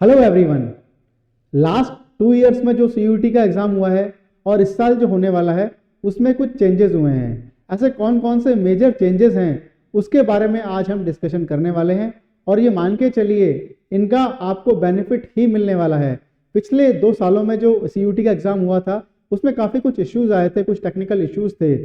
Hello everyone. Last 2 years में जो CUT का एग्ज़ाम हुआ है और इस साल जो होने वाला है उसमें कुछ चेंजेस हुए हैं। ऐसे कौन कौन से मेजर चेंजेस हैं उसके बारे में आज हम डिस्कशन करने वाले हैं और ये मान के चलिए इनका आपको बेनिफिट ही मिलने वाला है। पिछले 2 सालों में जो सीयूटी का एग्ज़ाम हुआ था उसमें काफ़ी कुछ इश्यूज आए थे, कुछ टेक्निकल इश्यूज थे।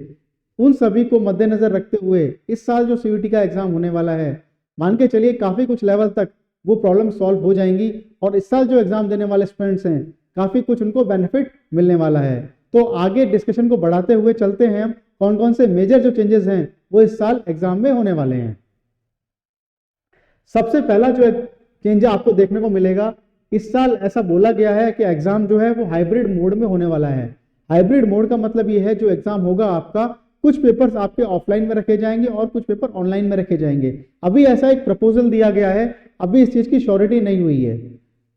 उन सभी को मद्देनज़र रखते हुए इस साल जो सीयूटी का एग्ज़ाम होने वाला है, मान के चलिए काफ़ी कुछ लेवल तक वो प्रॉब्लम सॉल्व हो जाएंगी और इस साल जो एग्ज़ाम देने वाले स्टूडेंट्स हैं काफ़ी कुछ उनको बेनिफिट मिलने वाला है। तो आगे डिस्कशन को बढ़ाते हुए चलते हैं हम कौन कौन से मेजर जो चेंजेस हैं वो इस साल एग्ज़ाम में होने वाले हैं। सबसे पहला जो चेंज आपको देखने को मिलेगा, इस साल ऐसा बोला गया है कि एग्ज़ाम जो है वो हाइब्रिड मोड में होने वाला है। हाइब्रिड मोड का मतलब ये है जो एग्ज़ाम होगा आपका, कुछ पेपर्स आपके ऑफलाइन में रखे जाएंगे और कुछ पेपर ऑनलाइन में रखे जाएंगे। अभी ऐसा एक प्रपोजल दिया गया है, अभी इस चीज़ की श्योरिटी नहीं हुई है।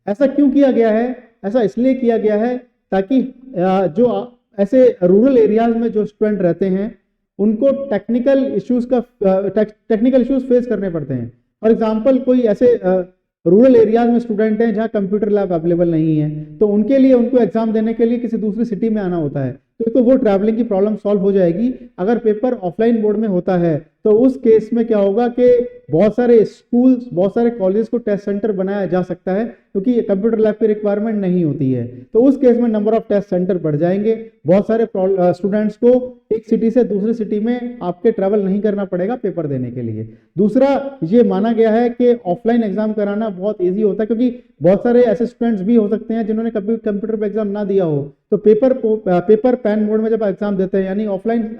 ऐसा क्यों किया गया है? ऐसा इसलिए किया गया है ताकि जो ऐसे रूरल एरियाज में जो स्टूडेंट रहते हैं उनको टेक्निकल इश्यूज फेस करने पड़ते हैं। फॉर एग्जाम्पल कोई ऐसे रूरल एरियाज में स्टूडेंट हैं जहाँ कंप्यूटर लैब अवेलेबल नहीं है, तो उनके लिए उनको एग्जाम देने के लिए किसी दूसरी सिटी में आना होता है, तो वो ट्रैवलिंग की प्रॉब्लम सॉल्व हो जाएगी। अगर पेपर ऑफलाइन मोड में होता है तो उस केस में क्या होगा कि बहुत सारे स्कूल्स, बहुत सारे कॉलेज को टेस्ट सेंटर बनाया जा सकता है क्योंकि कंप्यूटर लैब की रिक्वायरमेंट नहीं होती है। तो उस केस में नंबर ऑफ टेस्ट सेंटर बढ़ जाएंगे, बहुत सारे स्टूडेंट्स को एक सिटी से दूसरी सिटी में आपके ट्रैवल नहीं करना पड़ेगा पेपर देने के लिए। दूसरा, ये माना गया है कि ऑफलाइन एग्जाम कराना बहुत ईजी होता है क्योंकि बहुत सारे ऐसे स्टूडेंट्स भी हो सकते हैं जिन्होंने कभी कंप्यूटर पर एग्जाम ना दिया हो, तो पेपर पेन मोड में जब एग्जाम देते हैं यानी ऑफलाइन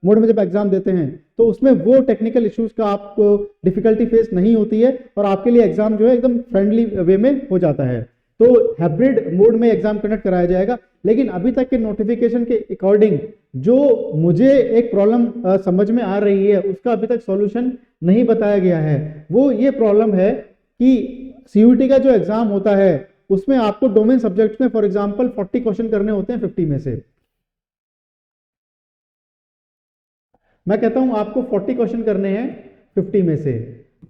मोड में जब एग्जाम देते हैं तो उसमें वो टेक्निकल इश्यूज का आपको डिफिकल्टी फेस नहीं होती है और आपके लिए एग्जाम जो है एकदम फ्रेंडली वे में हो जाता है। तो हाइब्रिड मोड में एग्जाम कंडक्ट कराया जाएगा। लेकिन अभी तक के नोटिफिकेशन के अकॉर्डिंग जो मुझे एक प्रॉब्लम समझ में आ रही है उसका अभी तक सॉल्यूशन नहीं बताया गया है। वो ये प्रॉब्लम है कि सीयूटी का जो एग्जाम होता है उसमें आपको डोमेन सब्जेक्ट्स में फॉर एग्जांपल 40 क्वेश्चन करने होते हैं 50 में से। मैं कहता हूं आपको 40 क्वेश्चन करने हैं 50 में से।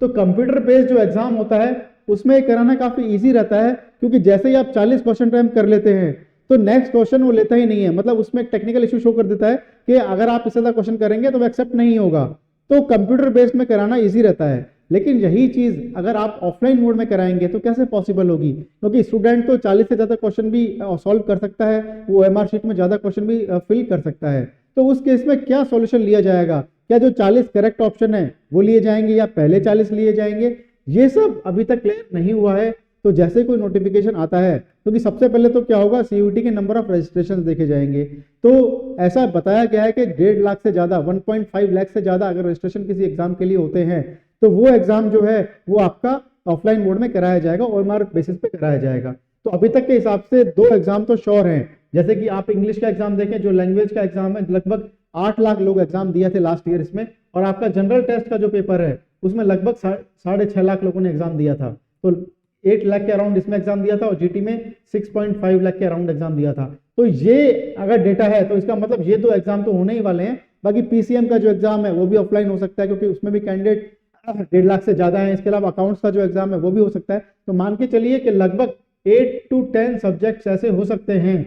तो कंप्यूटर बेस्ड जो एग्जाम होता है उसमें कराना काफी इजी रहता है क्योंकि जैसे ही आप 40 क्वेश्चन अटेम्प्ट कर लेते हैं तो नेक्स्ट क्वेश्चन वो लेता ही नहीं है, मतलब उसमें एक टेक्निकल इशू शो कर देता है कि अगर आप इससे ज्यादा क्वेश्चन करेंगे तो वो एक्सेप्ट नहीं होगा। तो कंप्यूटर बेस्ड में कराना ईजी रहता है। लेकिन यही चीज अगर आप ऑफलाइन मोड में कराएंगे तो कैसे पॉसिबल होगी, क्योंकि स्टूडेंट तो 40 से ज्यादा क्वेश्चन भी सॉल्व कर सकता है, वो एमआर शीट में ज्यादा क्वेश्चन भी फिल कर सकता है। तो उस केस में क्या सॉल्यूशन लिया जाएगा? क्या जो 40 करेक्ट ऑप्शन है वो लिए जाएंगे या पहले 40 लिए जाएंगे? ये सब अभी तक क्लियर नहीं हुआ है। तो जैसे कोई नोटिफिकेशन आता है क्योंकि सबसे पहले तो क्या होगा, सीयूटी के नंबर ऑफ रजिस्ट्रेशन देखे जाएंगे। तो ऐसा बताया गया है कि 1.5 लाख से ज्यादा, 1.5 लाख से ज्यादा अगर रजिस्ट्रेशन किसी एग्जाम के लिए होते हैं तो वो एग्जाम जो है वो आपका ऑफलाइन मोड में कराया जाएगा, ओएमआर बेसिस पे कराया जाएगा। तो अभी तक के हिसाब से 2 एग्जाम तो श्योर हैं। जैसे कि आप इंग्लिश का एग्जाम देखें, जो लैंग्वेज का एग्जाम है, लगभग 8 लाख लोग एग्जाम दिए थे लास्ट ईयर इसमें, और आपका जनरल टेस्ट का जो पेपर है उसमें लगभग 6.5 लाख लोगों ने एग्जाम दिया था। तो 8 लाख के अराउंड इसमें एग्जाम दिया था और जीटी में 6.5 लाख के अराउंड एग्जाम दिया था। तो ये अगर डेटा है तो इसका मतलब ये 2 एग्जाम तो होने ही वाले हैं। बाकी पीसीएम का जो एग्जाम है वो भी ऑफलाइन हो सकता है क्योंकि उसमें भी कैंडिडेट 1.5 लाख से ज्यादा है। इसके अलावा अकाउंट्स का जो एग्जाम है वो भी हो सकता है। तो मान के चलिए कि लगभग 8 to 10 सब्जेक्ट्स ऐसे हो सकते हैं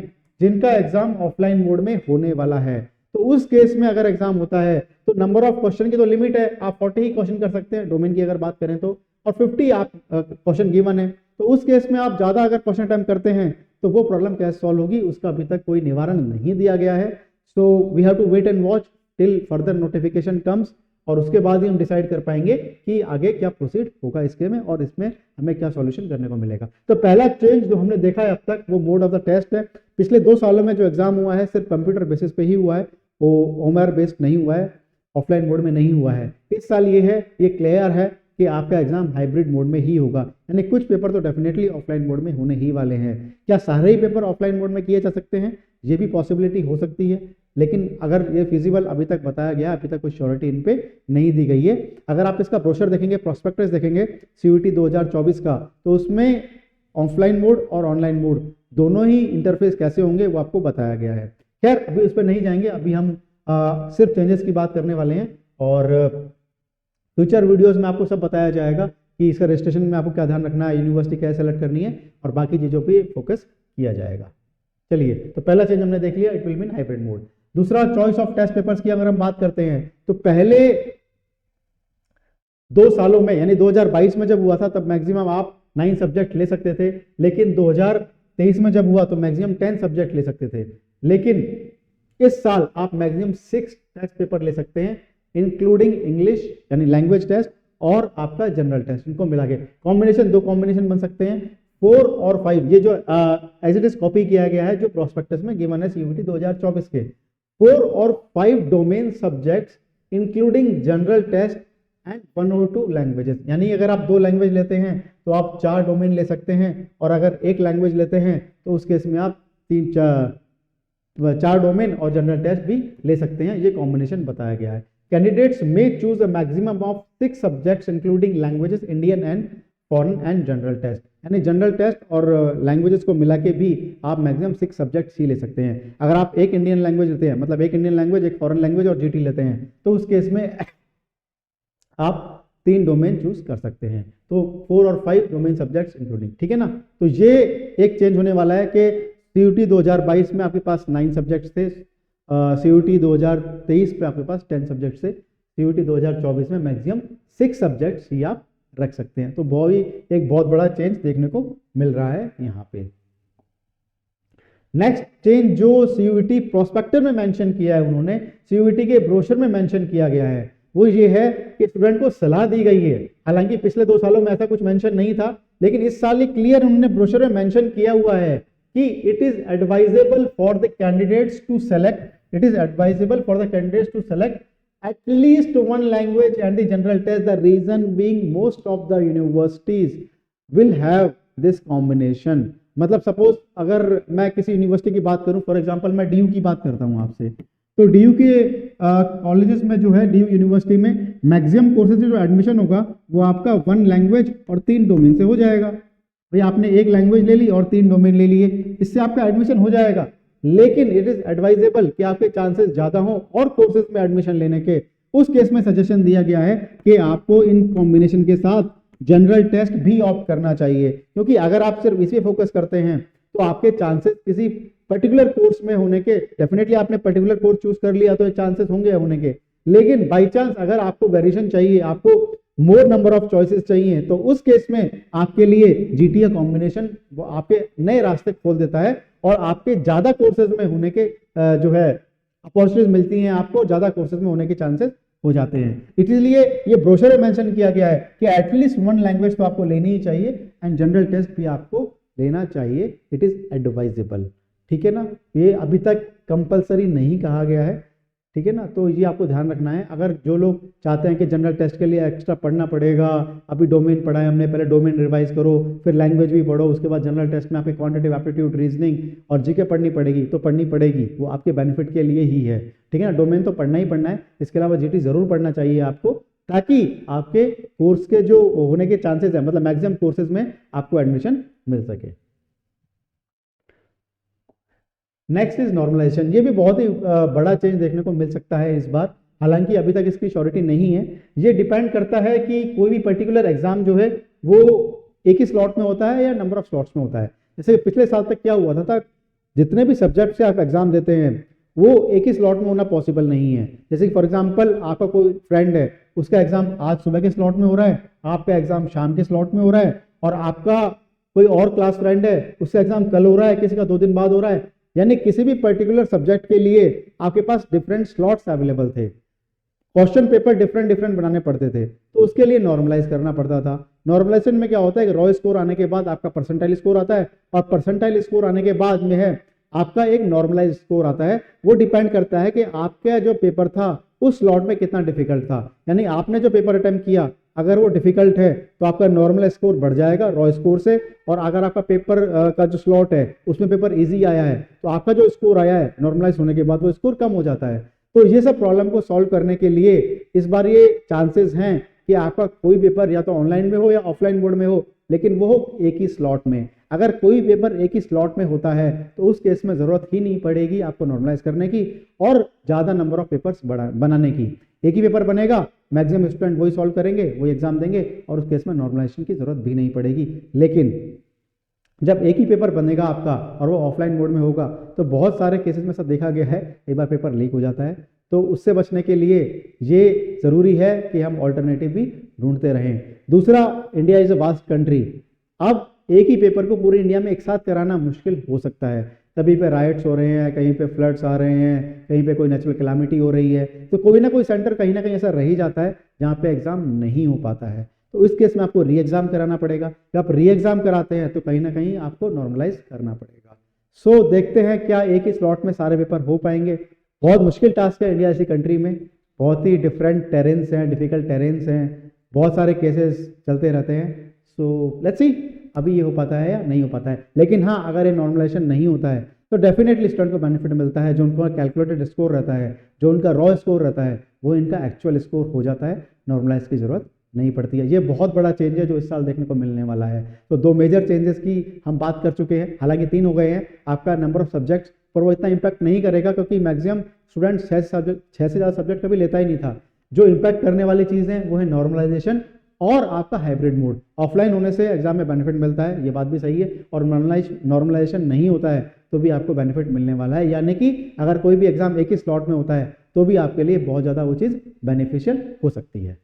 जिनका एग्जाम ऑफलाइन मोड में होने वाला है। तो उस केस में अगर एग्जाम होता है तो नंबर ऑफ क्वेश्चन की तो लिमिट है, आप 40 ही क्वेश्चन कर सकते हैं डोमेन की अगर बात करें तो, और 50 आप क्वेश्चन गिवन है। तो उस केस में आप ज्यादा अगर क्वेश्चन अटेम्प्ट करते हैं तो वो प्रॉब्लम कैसे सॉल्व होगी उसका अभी तक कोई निवारण नहीं दिया गया है। So we have to wait and watch till further notification comes, और उसके बाद ही हम डिसाइड कर पाएंगे कि आगे क्या प्रोसीड होगा इसके में और इसमें हमें क्या सॉल्यूशन करने को मिलेगा। तो पहला चेंज जो हमने देखा है अब तक वो मोड ऑफ द टेस्ट है। पिछले 2 सालों में जो एग्जाम हुआ है सिर्फ कंप्यूटर बेसिस पे ही हुआ है, वो ओएमआर बेस्ड नहीं हुआ है, ऑफलाइन मोड में नहीं हुआ है। इस साल ये है, ये क्लियर है कि आपका एग्जाम हाइब्रिड मोड में ही होगा, यानी कुछ पेपर तो डेफिनेटली ऑफलाइन मोड में होने ही वाले हैं। क्या सारे ही पेपर ऑफलाइन मोड में किए जा सकते हैं? ये भी पॉसिबिलिटी हो सकती है, लेकिन अगर ये फिजिबल अभी तक बताया गया, अभी तक कोई श्योरिटी इन पे नहीं दी गई है। अगर आप इसका ब्रोशर देखेंगे, प्रोस्पेक्टस देखेंगे सीयूटी 2024 का, तो उसमें ऑफलाइन मोड और ऑनलाइन मोड दोनों ही इंटरफेस कैसे होंगे वो आपको बताया गया है। खैर अभी उस पर नहीं जाएंगे, अभी हम सिर्फ चेंजेस की बात करने वाले हैं और फ्यूचर वीडियोस में आपको सब बताया जाएगा कि इसका रजिस्ट्रेशन में आपको क्या ध्यान रखना है, यूनिवर्सिटी क्या सेलेक्ट करनी है, और बाकी चीज़ों पे फोकस किया जाएगा। चलिए, तो पहला चेंज हमने देख लिया, it will mean hybrid mode. दूसरा, चॉइस ऑफ टेस्ट पेपर्स की अगर हम बात करते हैं तो पहले 2 सालों में यानी 2022 में जब हुआ था तब मैक्सिमम आप 9 सब्जेक्ट ले सकते थे, लेकिन 2023 में जब हुआ तो मैक्सिमम 10 सब्जेक्ट ले सकते थे। लेकिन इस साल आप मैक्सिमम 6 टेस्ट पेपर ले सकते हैं, इंक्लूडिंग इंग्लिश यानी लैंग्वेज टेस्ट और आपका जनरल टेस्ट, इनको मिला के कॉम्बिनेशन, 2 कॉम्बिनेशन बन सकते हैं, 4 और 5। ये जो एज इट इज कॉपी किया गया है जो प्रोस्पेक्टस में गिवन है सीयूईटी 2024 के, 4 और 5 domain subjects including general test and 1 और 2 लैंग्वेजेस। यानी अगर आप 2 लैंग्वेज लेते हैं तो आप 4 डोमेन ले सकते हैं, और अगर 1 लैंग्वेज लेते हैं तो उस केस में आप 4 डोमेन और जनरल टेस्ट भी ले सकते हैं। ये कॉम्बिनेशन बताया गया है। Candidates may choose a maximum of 6 subjects including languages, Indian and foreign and general test. यानी जनरल टेस्ट और लैंग्वेजेस को मिला के भी आप मैक्सिमम 6 सब्जेक्ट्स ही ले सकते हैं। अगर आप एक इंडियन लैंग्वेज लेते हैं, मतलब एक इंडियन लैंग्वेज, एक फॉरेन लैंग्वेज और जीटी लेते हैं, तो उस केस में आप 3 डोमेन चूज कर सकते हैं। तो 4 और 5 डोमेन सब्जेक्ट्स इंक्लूडिंग, ठीक है ना। तो ये एक चेंज होने वाला है कि सीयूटी 2022 में आपके पास 9 सब्जेक्ट्स थे, सीयूटी 2023 पे आपके पास 10 सब्जेक्ट्स थे, सीयूटी 2024 में मैक्सिमम 6 सब्जेक्ट्स ही आप रख सकते हैं। तो एक बहुत बड़ा चेंज देखने को मिल रहा है यहाँ पे। नेक्स्ट चेंज जो सीयूईटी प्रोस्पेक्टर में मेंशन किया है उन्होंने, सीयूईटी के ब्रोशर में मेंशन किया गया है, वो ये है कि स्टूडेंट को सलाह दी गई है। हालांकि पिछले 2 सालों में ऐसा कुछ मेंशन नहीं था, लेकिन इस साल ये क्लियर उन्होंने ब्रोशर में मेंशन किया हुआ है कि it is advisable for the candidates to select at least 1 language and the general test. The reason being most of the universities will have this combination. मतलब सपोज अगर मैं किसी यूनिवर्सिटी की बात करूं, फॉर एग्जांपल मैं डीयू की बात करता हूं आपसे, तो डीयू के कॉलेजेस में जो है, डीयू यूनिवर्सिटी में मैक्सिमम कोर्सेज जो एडमिशन होगा वो आपका 1 लैंग्वेज और 3 डोमेन से हो जाएगा। भाई आपने 1 लैंग्वेज ले ली और 3 डोमेन ले लिए, इससे आपका एडमिशन हो जाएगा। लेकिन इट इज एडवाइजेबल कि आपके चांसेस ज्यादा हो और कोर्सेज में एडमिशन लेने के, उस केस में सजेशन दिया गया है कि आपको इन कॉम्बिनेशन के साथ जनरल टेस्ट भी ऑप्ट करना चाहिए, क्योंकि अगर आप सिर्फ इसी वेरिएबल करते हैं तो आपके चांसेस किसी पर्टिकुलर कोर्स में होने के, डेफिनेटली आपने पर्टिकुलर कोर्स चूज कर लिया तो चांसेस होंगे होने के, लेकिन बाई चांस अगर आपको वेरिएशन चाहिए, आपको मोर नंबर ऑफ चॉइसेस चाहिए, तो उस केस में आपके लिए जीटीए कॉम्बिनेशन वो आपके नए रास्ते खोल देता है और आपके ज्यादा कोर्सेज में होने के जो है अपॉर्चुनिटीज मिलती हैं, आपको ज्यादा कोर्सेज में होने के चांसेस हो जाते हैं। इसलिए ये ब्रोशर में मेंशन किया गया है कि एटलीस्ट 1 लैंग्वेज तो आपको लेनी ही चाहिए एंड जनरल टेस्ट भी आपको लेना चाहिए। इट इज एडवाइजेबल, ठीक है ना। ये अभी तक कंपलसरी नहीं कहा गया है, ठीक है ना। तो ये आपको ध्यान रखना है। अगर जो लोग चाहते हैं कि जनरल टेस्ट के लिए एक्स्ट्रा पढ़ना पड़ेगा, अभी डोमेन पढ़ा है हमने, पहले डोमेन रिवाइज करो, फिर लैंग्वेज भी पढ़ो, उसके बाद जनरल टेस्ट में आपके क्वांटिटेटिव एप्टीट्यूड, रीजनिंग और जीके पढ़नी पड़ेगी, तो पढ़नी पड़ेगी, वो आपके बेनिफिट के लिए ही है, ठीक है ना। डोमेन तो पढ़ना ही पढ़ना है, इसके अलावा जीटी जरूर पढ़ना चाहिए आपको, ताकि आपके कोर्स के जो होने के चांसेस है, मतलब मैक्सिमम कोर्सेज में आपको एडमिशन मिल सके। Next is normalization. ये भी बहुत ही बड़ा चेंज देखने को मिल सकता है इस बार, हालांकि अभी तक इसकी श्योरिटी नहीं है। ये डिपेंड करता है कि कोई भी पर्टिकुलर एग्जाम जो है वो एक ही स्लॉट में होता है या नंबर ऑफ स्लॉट्स में होता है। जैसे पिछले साल तक क्या हुआ था जितने भी सब्जेक्ट से आप एग्जाम देते हैं वो एक ही स्लॉट में होना पॉसिबल नहीं है। जैसे कि फॉर एग्जाम्पल आपका कोई फ्रेंड है, उसका एग्जाम आज सुबह के स्लॉट में हो रहा है, आपका एग्जाम शाम के स्लॉट में हो रहा है, और आपका कोई और क्लास फ्रेंड है, उसका एग्जाम कल हो रहा है, किसी का 2 दिन बाद हो रहा है। यानी किसी भी पर्टिकुलर सब्जेक्ट के लिए आपके पास डिफरेंट स्लॉट्स अवेलेबल थे, क्वेश्चन पेपर डिफरेंट बनाने पड़ते थे, तो उसके लिए नॉर्मलाइज करना पड़ता था। नॉर्मलाइजेशन में क्या होता है कि रॉ स्कोर आने के बाद आपका परसेंटाइल स्कोर आता है, और परसेंटाइल स्कोर आने के बाद में है आपका एक नॉर्मलाइज स्कोर आता है। वो डिपेंड करता है कि आपका जो पेपर था उस स्लॉट में कितना डिफिकल्ट था। यानी आपने जो पेपर अटेम्प्ट किया अगर वो डिफिकल्ट है तो आपका नॉर्मल स्कोर बढ़ जाएगा रॉ स्कोर से, और अगर आपका पेपर का जो स्लॉट है उसमें पेपर इजी आया है तो आपका जो स्कोर आया है नॉर्मलाइज होने के बाद वो स्कोर कम हो जाता है। तो ये सब प्रॉब्लम को सॉल्व करने के लिए इस बार ये चांसेस हैं कि आपका कोई पेपर या तो ऑनलाइन में हो या ऑफलाइन मोड में हो, लेकिन वो हो एक ही स्लॉट में। अगर कोई पेपर एक ही स्लॉट में होता है तो उस केस में जरूरत ही नहीं पड़ेगी आपको नॉर्मलाइज करने की और ज्यादा नंबर ऑफ पेपर्स बनाने की। एक ही पेपर बनेगा, मैक्सिमम स्टूडेंट वही सॉल्व करेंगे, वही एग्जाम देंगे और उस केस में नॉर्मलाइजेशन की जरूरत भी नहीं पड़ेगी। लेकिन जब एक ही पेपर बनेगा आपका और वो ऑफलाइन मोड में होगा तो बहुत सारे केसेस में सब देखा गया है, एक बार पेपर लीक हो जाता है। तो उससे बचने के लिए ये ज़रूरी है कि हम ऑल्टरनेटिव भी ढूंढते रहें। दूसरा, India is a vast country. अब एक ही पेपर को पूरे इंडिया में एक साथ कराना मुश्किल हो सकता है। कहीं पे राइट्स हो रहे हैं, कहीं पे फ्लड्स आ रहे हैं, कहीं पे कोई नेचुरल कैलामिटी हो रही है, तो कोई ना कोई सेंटर कहीं ना कहीं ऐसा रह ही जाता है जहाँ पे एग्ज़ाम नहीं हो पाता है। तो इस केस में आपको री एग्ज़ाम कराना पड़ेगा। जब आप री एग्ज़ाम कराते हैं तो कहीं ना कहीं आपको नॉर्मलाइज करना पड़ेगा। सो देखते हैं क्या एक ही स्लॉट में सारे पेपर हो पाएंगे। बहुत मुश्किल टास्क है इंडिया जैसी कंट्री में, बहुत ही डिफरेंट टेरेन्स हैं, डिफिकल्ट टेरेन्स हैं, बहुत सारे केसेस चलते रहते हैं। सो लेट्स सी अभी ये हो पाता है या नहीं हो पाता है। लेकिन हाँ, अगर ये नॉर्मलाइजेशन नहीं होता है तो डेफिनेटली स्टूडेंट को बेनिफिट मिलता है। जो उनका कैलकुलेटेड स्कोर रहता है, जो उनका रॉ स्कोर रहता है, वो इनका एक्चुअल स्कोर हो जाता है, नॉर्मलाइज की जरूरत नहीं पड़ती है। ये बहुत बड़ा चेंज है जो इस साल देखने को मिलने वाला है। तो 2 मेजर चेंजेस की हम बात कर चुके हैं, हालांकि 3 हो गए हैं। आपका नंबर ऑफ सब्जेक्ट्स पर वो इतना इम्पैक्ट नहीं करेगा क्योंकि मैक्सिमम स्टूडेंट 6 से ज़्यादा सब्जेक्ट कभी लेता ही नहीं था। जो इम्पैक्ट करने वाली चीज़ है वो है नॉर्मलाइजेशन और आपका हाइब्रिड मोड। ऑफलाइन होने से एग्जाम में बेनिफिट मिलता है, ये बात भी सही है, और नॉर्मलाइजेशन नहीं होता है तो भी आपको बेनिफिट मिलने वाला है। यानी कि अगर कोई भी एग्जाम एक ही स्लॉट में होता है तो भी आपके लिए बहुत ज़्यादा वो चीज़ बेनिफिशियल हो सकती है।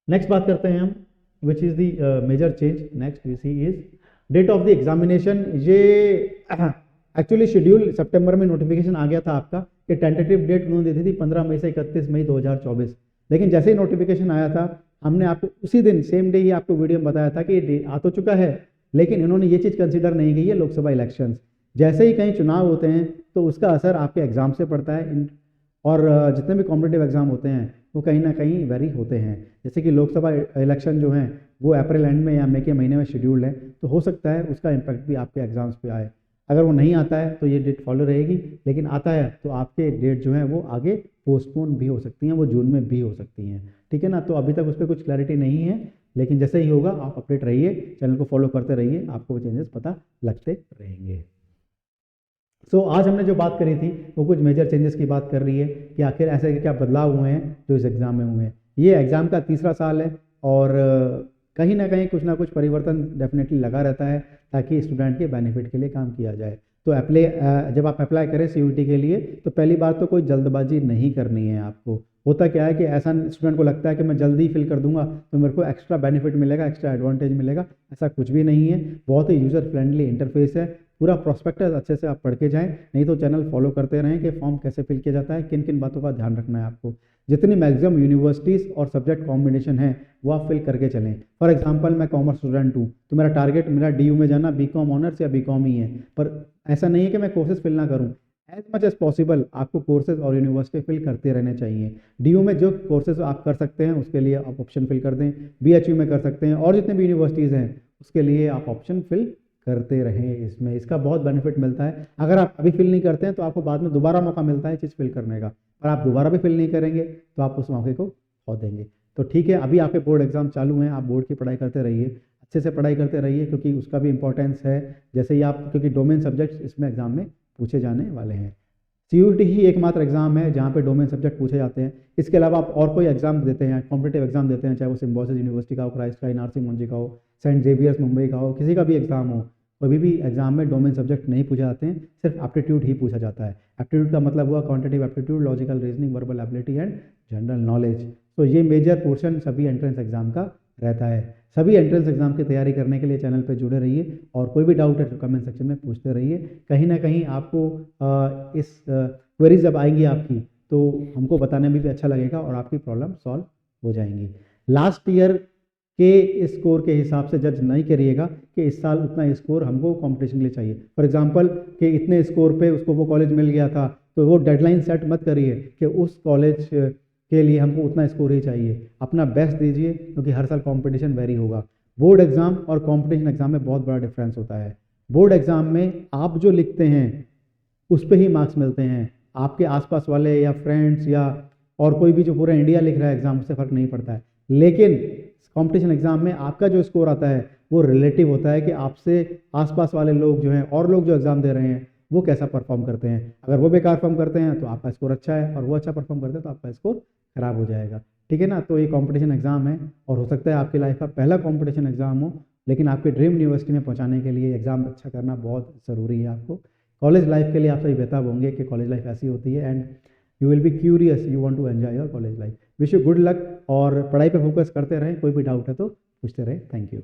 नेक्स्ट बात करते हैं हम, which is the major change next we see is date of the examination. ये एक्चुअली शेड्यूल सितंबर में नोटिफिकेशन आ गया था आपका कि टेंटेटिव डेट उन्होंने दी थी 15 मई से 31 मई 2024। लेकिन जैसे ही नोटिफिकेशन आया था हमने आपको उसी दिन सेम डे ही आपको वीडियो में बताया था कि ये आ तो चुका है, लेकिन इन्होंने ये चीज़ कंसीडर नहीं की है लोकसभा इलेक्शंस। जैसे ही कहीं चुनाव होते हैं तो उसका असर आपके एग्जाम से पड़ता है, और जितने भी कॉम्पिटिटिव एग्जाम होते हैं वो कहीं ना कहीं वेरी होते हैं। जैसे कि लोकसभा इलेक्शन जो हैं वो अप्रैल एंड में या मई के महीने में शेड्यूल्ड है, तो हो सकता है उसका इम्पैक्ट भी आपके एग्जाम्स पे आए। अगर वो नहीं आता है तो ये डेट फॉलो रहेगी, लेकिन आता है तो आपके डेट जो है वो आगे पोस्टपोन भी हो सकती हैं, वो जून में भी हो सकती हैं। ठीक है ना, तो अभी तक उस पर कुछ क्लैरिटी नहीं है, लेकिन जैसे ही होगा आप अपडेट रहिए, चैनल को फॉलो करते रहिए, आपको वो चेंजेस पता लगते रहेंगे। सो आज हमने जो बात करी थी वो कुछ मेजर चेंजेस की बात कर रही है कि आखिर ऐसे क्या बदलाव हुए हैं जो इस एग्ज़ाम में हुए हैं। ये एग्ज़ाम का तीसरा साल है और कहीं ना कुछ परिवर्तन डेफिनेटली लगा रहता है ताकि स्टूडेंट के बेनिफिट के लिए काम किया जाए। तो जब आप अप्लाई करें CUET के लिए तो पहली बात तो कोई जल्दबाजी नहीं करनी है आपको। होता क्या है कि ऐसा स्टूडेंट को लगता है कि मैं जल्दी फिल कर दूंगा तो मेरे को एक्स्ट्रा बेनिफिट मिलेगा, एक्स्ट्रा एडवांटेज मिलेगा। ऐसा कुछ भी नहीं है, बहुत ही यूज़र फ्रेंडली इंटरफेस है। पूरा प्रोस्पेक्टस अच्छे से आप पढ़ के जाएं, नहीं तो चैनल फॉलो करते रहें कि फॉर्म कैसे फिल किया जाता है, किन किन बातों का ध्यान रखना है आपको। जितनी मैक्सिमम यूनिवर्सिटीज़ और सब्जेक्ट कॉम्बिनेशन है वो आप फिल करके चलें। फॉर एग्जांपल मैं कॉमर्स स्टूडेंट हूँ तो मेरा टारगेट मेरा DU में जाना BCom ऑनर्स या BCom ही है, पर ऐसा नहीं है कि मैं कोर्सेज फिल ना करूँ। एज मच एज पॉसिबल आपको कोर्सेज और यूनिवर्सिटी फिल करते रहने चाहिए। DU में जो कोर्सेज आप कर सकते हैं उसके लिए आप ऑप्शन फिल कर दें, BHU में कर सकते हैं, और जितने भी यूनिवर्सिटीज़ हैं उसके लिए आप ऑप्शन फिल करते रहें। इसमें इसका बहुत बेनिफिट मिलता है। अगर आप अभी फिल नहीं करते हैं तो आपको बाद में दोबारा मौका मिलता है चीज़ फिल करने का, और आप दोबारा भी फिल नहीं करेंगे तो आप उस मौके को खो देंगे। तो ठीक है, अभी आपके बोर्ड एग्जाम चालू हैं, आप बोर्ड की पढ़ाई करते रहिए, अच्छे से पढ़ाई करते रहिए, क्योंकि उसका भी इंपॉर्टेंस है। जैसे ही आप, क्योंकि डोमेन सब्जेक्ट्स इसमें एग्जाम में पूछे जाने वाले हैं। CUET ही एकमात्र एग्जाम है जहाँ पे डोमेन सब्जेक्ट पूछे जाते हैं। इसके अलावा आप और कोई एग्जाम देते हैं, कॉम्पिटिटिव एग्जाम देते हैं, चाहे वो सिम्बोसिस यूनिवर्सिटी का हो, क्राइस्ट का, NRC मुंजी का हो, सेंट जेवियर्स मुंबई का हो, किसी का भी एग्जाम हो, कभी भी एग्जाम में डोमेन सब्जेक्ट नहीं पूछे जाते हैं, सिर्फ एप्टीट्यूड ही पूछा जाता है। एप्टीट्यूड का मतलब हुआ quantitative aptitude, logical reasoning, verbal ability and general knowledge. तो ये मेजर पोर्शन सभी एंट्रेंस एग्जाम का रहता है। सभी एंट्रेंस एग्जाम की तैयारी करने के लिए चैनल पर जुड़े रहिए, और कोई भी डाउट है तो कमेंट सेक्शन में पूछते रहिए। कहीं ना कहीं आपको इस क्वेरीज जब आएंगी आपकी तो हमको बताने में भी अच्छा लगेगा और आपकी प्रॉब्लम सॉल्व हो जाएंगी। लास्ट ईयर के स्कोर के हिसाब से जज नहीं करिएगा कि इस साल उतना स्कोर हमको कंपटीशन के लिए चाहिए। फॉर एग्जांपल कि इतने स्कोर पे उसको वो कॉलेज मिल गया था, तो वो डेडलाइन सेट मत करिए कि उस कॉलेज के लिए हमको उतना स्कोर ही चाहिए। अपना बेस्ट दीजिए, क्योंकि हर साल कंपटीशन वेरी होगा। बोर्ड एग्जाम और कंपटीशन एग्जाम में बहुत बड़ा डिफरेंस होता है। बोर्ड एग्जाम में आप जो लिखते हैं उस पर ही मार्क्स मिलते हैं, आपके आसपास वाले या फ्रेंड्स या और कोई भी जो पूरा इंडिया लिख रहा है एग्जाम, उससे फ़र्क नहीं पड़ता है। लेकिन कंपटीशन एग्जाम में आपका जो स्कोर आता है वो रिलेटिव होता है कि आपसे आसपास वाले लोग जो हैं और लोग जो एग्ज़ाम दे रहे हैं वो कैसा परफॉर्म करते हैं। अगर वो बेकार परफॉर्म करते हैं तो आपका स्कोर अच्छा है, और वो अच्छा परफॉर्म करते हैं तो आपका स्कोर खराब हो जाएगा। ठीक है ना। तो ये कंपटीशन एग्जाम है, और हो सकता है आपकी लाइफ का पहला कंपटीशन एग्जाम हो, लेकिन आपके ड्रीम यूनिवर्सिटी में पहुंचाने के लिए एग्जाम अच्छा करना बहुत ज़रूरी है आपको। कॉलेज लाइफ के लिए आप सभी बेताब होंगे कि कॉलेज लाइफ ऐसी होती है, and you will be curious, you want to enjoy your college life. Wish you good luck, और पढ़ाई पे फोकस करते रहें, कोई भी डाउट है तो पूछते रहें। Thank you.